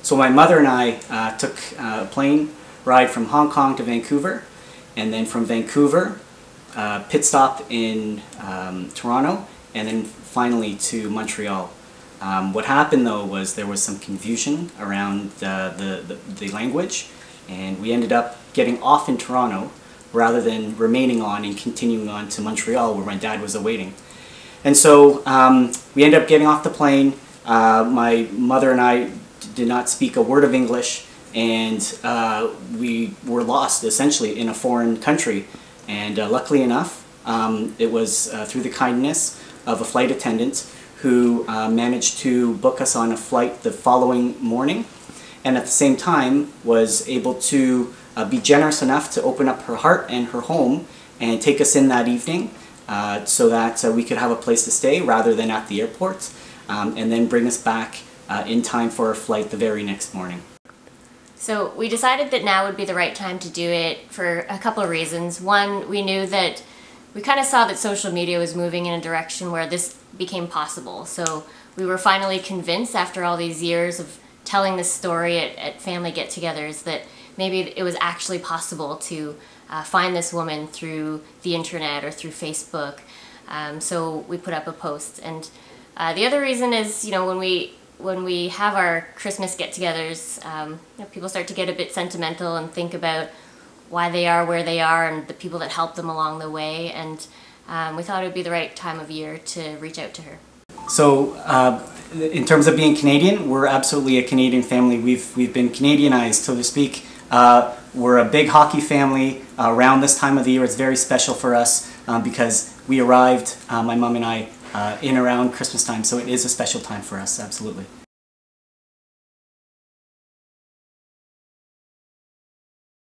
So my mother and I took a plane ride from Hong Kong to Vancouver, and then from Vancouver, pit stop in Toronto, and then finally to Montreal. What happened though was there was some confusion around the language, and we ended up getting off in Toronto rather than remaining on and continuing on to Montreal where my dad was awaiting. And so we ended up getting off the plane. My mother and I did not speak a word of English, and we were lost essentially in a foreign country. And luckily enough, it was through the kindness of a flight attendant who managed to book us on a flight the following morning, and at the same time was able to be generous enough to open up her heart and her home and take us in that evening so that we could have a place to stay rather than at the airport, and then bring us back in time for our flight the very next morning. So we decided that now would be the right time to do it for a couple of reasons. One, we knew that we kind of saw that social media was moving in a direction where this became possible. So we were finally convinced after all these years of telling this story at family get-togethers that maybe it was actually possible to find this woman through the internet or through Facebook. So we put up a post. And the other reason is, you know, when we have our Christmas get-togethers, you know, people start to get a bit sentimental and think about why they are where they are and the people that helped them along the way. And we thought it would be the right time of year to reach out to her. So in terms of being Canadian, we're absolutely a Canadian family. We've been Canadianized, so to speak. We're a big hockey family. Around this time of the year, it's very special for us because we arrived, my mom and I, in around Christmas time, so it is a special time for us, absolutely.